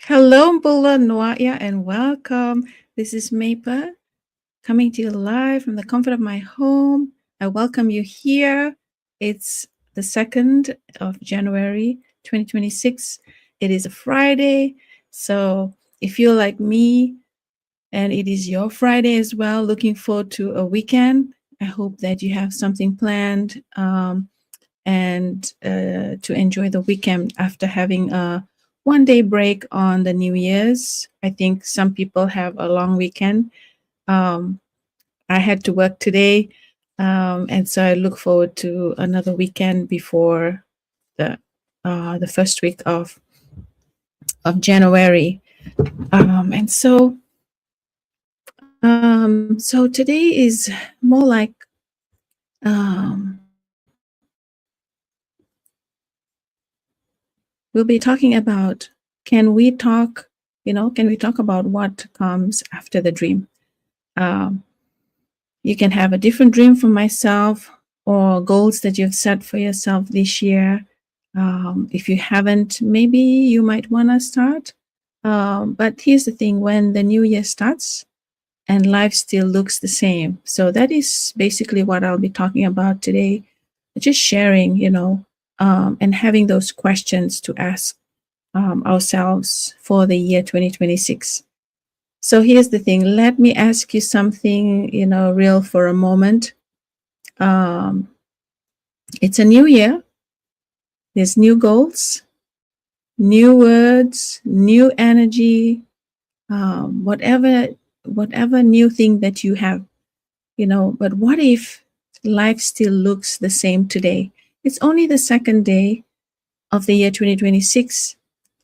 Hello, Mbula Nwaya, and welcome. This is Mapa coming to you live from the comfort of my home. I welcome you here. It's the 2nd of January 2026. It is a Friday. So if you're like me and it is your Friday as well, looking forward to a weekend, I hope that you have something planned and to enjoy the weekend after having a 1 day break on the New Year's. I think some people have a long weekend. Um, I had to work today, and so I look forward to another weekend before the the first week of January. And so today is more like um, we'll be talking about, can we talk, can we talk about what comes after the dream? Um, you can have a different dream for myself or goals that you've set for yourself this year. If you haven't, maybe you might want to start. But here's the thing, when the new year starts and life still looks the same. So that is basically what I'll be talking about today. Just sharing, and having those questions to ask ourselves for the year 2026. So here's the thing. Let me ask you something, real for a moment. Um, it's a new year. There's new goals, new words, new energy, whatever new thing that you have, But what if life still looks the same today? It's only the second day of the year 2026.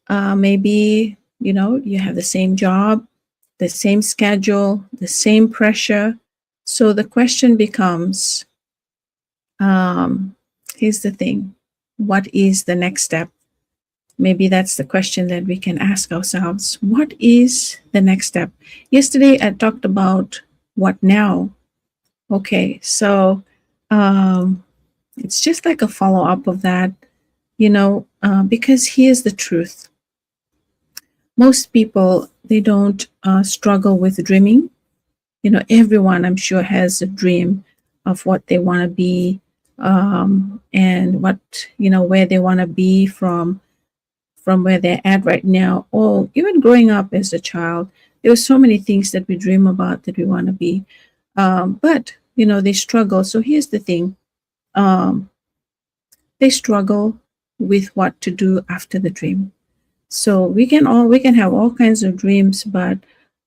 Maybe, you have the same job, the same schedule, the same pressure. So the question becomes, um, here's the thing, what is the next step? Maybe that's the question that we can ask ourselves. What is the next step? Yesterday, I talked about what now. Okay, so um, it's just like a follow up of that, because here's the truth. Most people, they don't struggle with dreaming. Everyone, I'm sure, has a dream of what they want to be, and where they want to be from where they're at right now, or even growing up as a child. There were so many things that we dream about that we want to be, but they struggle. So here's the thing, um, they struggle with what to do after the dream. So we can have all kinds of dreams, but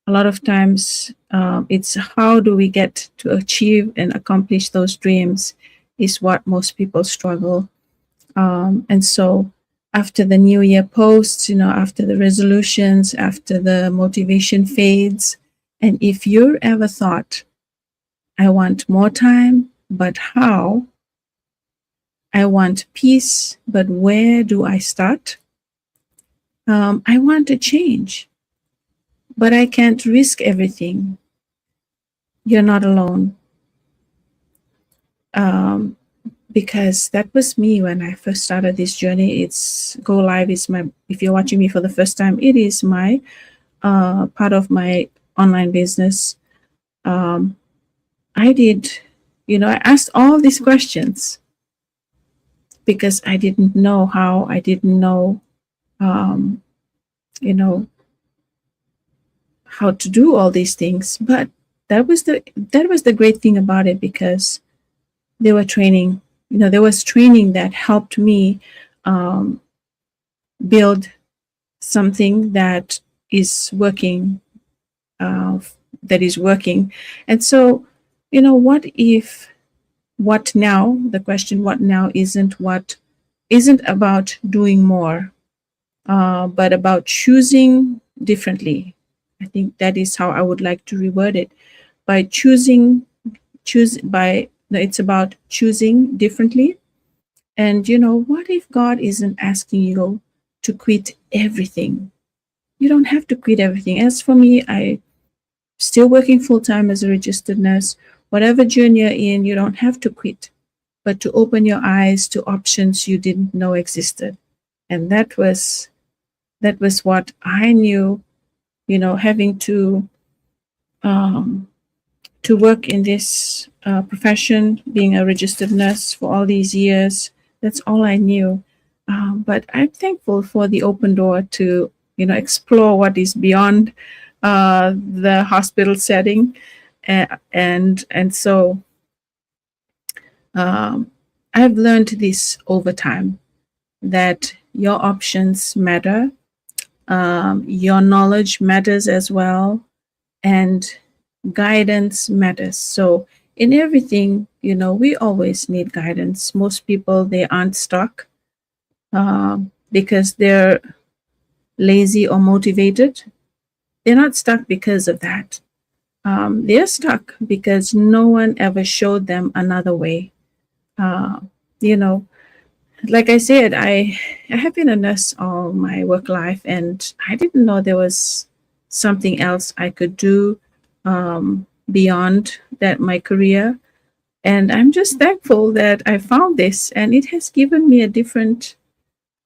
a lot of times, it's how do we get to achieve and accomplish those dreams is what most people struggle. And so after the new year posts, after the resolutions, after the motivation fades, and if you're ever thought, I want more time, but how? I want peace, but where do I start? I want to change, but I can't risk everything. You're not alone. Um, because that was me when I first started this journey. It's Go Live is my, if you're watching me for the first time, it is my part of my online business. Um, I did, I asked all these questions because I didn't know how, I didn't know, um, you know, how to do all these things. But that was the great thing about it, because they were training. There was training that helped me um, build something is working, uh, that is working. And so, what now? The question, what now, isn't about doing more, but about choosing differently. I think that is how I would like to reword it. By choosing, choose by no, It's about choosing differently. And what if God isn't asking you to quit everything? You don't have to quit everything. As for me, I still working full time as a registered nurse. Whatever journey you're in, you don't have to quit, but to open your eyes to options you didn't know existed. And that was That was what I knew, having um, to work in this profession, being a registered nurse for all these years. That's all I knew. But I'm thankful for the open door to, explore what is beyond the hospital setting. And so um, I've learned this over time, that your options matter, your knowledge matters as well, and guidance matters. So in everything, we always need guidance. Most people, they aren't stuck because they're lazy or motivated. They're not stuck because of that. They're stuck because no one ever showed them another way. Uh, you know, like I said, I have been a nurse all my work life, and I didn't know there was something else I could do beyond that my career. And I'm just thankful that I found this, and it has given me a different,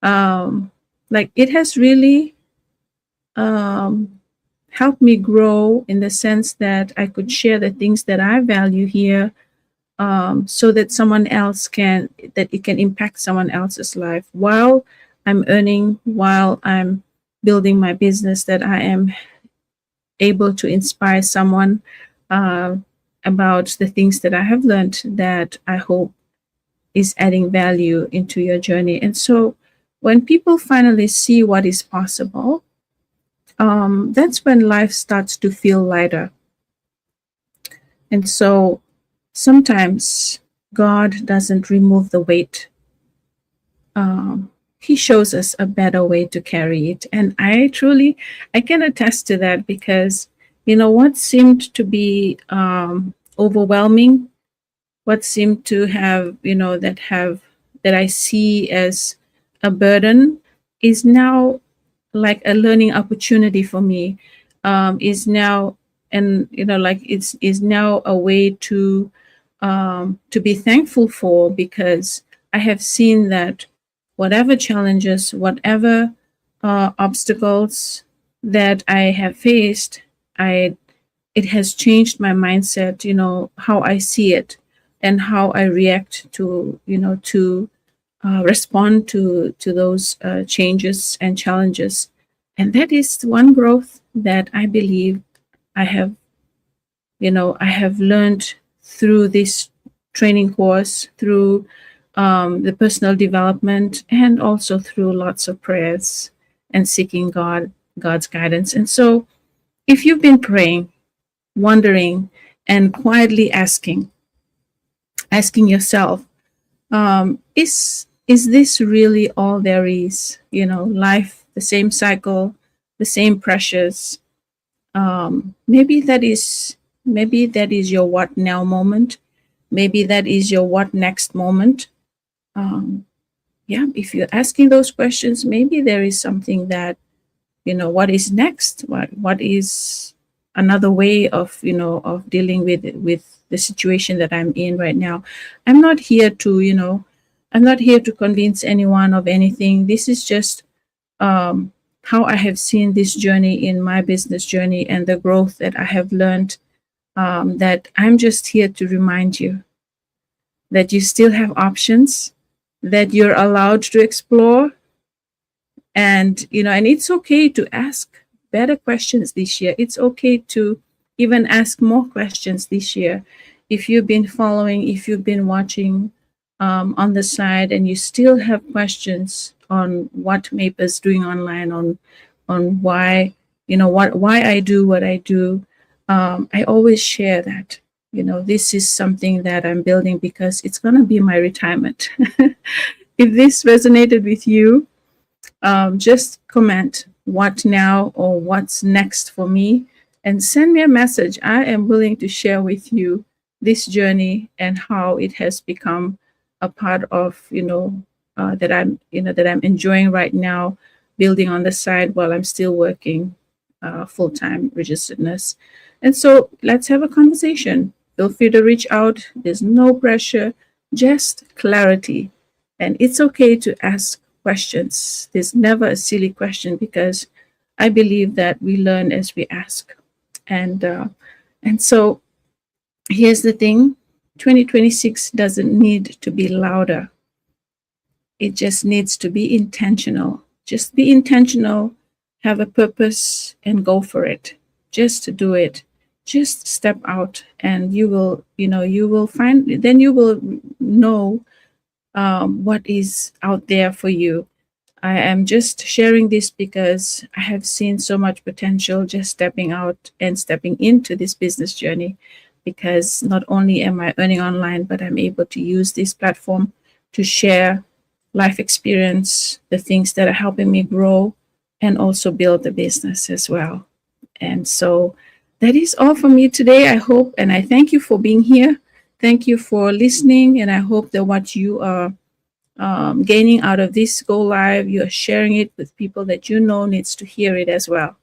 like it has really um, helped me grow in the sense that I could share the things that I value here, so that that it can impact someone else's life while I'm earning, while I'm building my business, that I am able to inspire someone uh, about the things that I have learned, that I hope is adding value into your journey. And so when people finally see what is possible, that's when life starts to feel lighter. And so sometimes God doesn't remove the weight. He shows us a better way to carry it. And I can attest to that, because, what seemed to be overwhelming, what seemed to have, that I see as a burden, is now like a learning opportunity for me, is now, and like it's is now a way to be thankful for, because I have seen that whatever challenges, whatever obstacles that I have faced, I it has changed my mindset, how I see it, and how I react to, to respond to those changes and challenges. And that is one growth that I believe I have, I have learned through this training course, through the personal development, and also through lots of prayers and seeking God's guidance. And so, if you've been praying, wondering, and quietly asking yourself, is this really all there is? Life, the same cycle, the same pressures. Maybe that is your what now moment. Maybe that is your what next moment. Um, yeah, if you're asking those questions, maybe there is something that, what is next? What is another way of, of dealing with the situation that I'm in right now? I'm not here to, I'm not here to convince anyone of anything. This is just how I have seen this journey in my business journey, and the growth that I have learned, that I'm just here to remind you that you still have options, that you're allowed to explore, and and it's okay to ask better questions this year. It's okay to even ask more questions this year. If you've been following, if you've been watching on the side, and you still have questions on what MAPE is doing online, on why, why I do what I do, I always share that, this is something that I'm building because it's going to be my retirement. If this resonated with you, just comment what now or what's next for me, and send me a message. I am willing to share with you this journey and how it has become a part of, that I'm enjoying right now, building on the side while I'm still working full-time registered nurse. And so let's have a conversation. Feel free to reach out. There's no pressure, just clarity. And it's okay to ask questions. There's never a silly question because I believe that we learn as we ask. And so here's the thing: 2026 doesn't need to be louder. It just needs to be intentional. Just be intentional, have a purpose, and go for it. Just do it. Just step out, and you will find, then you will know what is out there for you. I am just sharing this because I have seen so much potential just stepping out and stepping into this business journey. Because not only am I earning online, but I'm able to use this platform to share life experience, the things that are helping me grow, and also build the business as well. And so that is all for me today. I hope, and I thank you for being here. Thank you for listening. And I hope that what you are gaining out of this go live, you are sharing it with people that you know needs to hear it as well.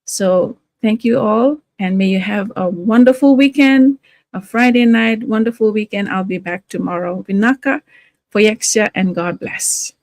So thank you all, and may you have a wonderful weekend, a Friday night, wonderful weekend. I'll be back tomorrow. Vinaka, Poyexia, and God bless.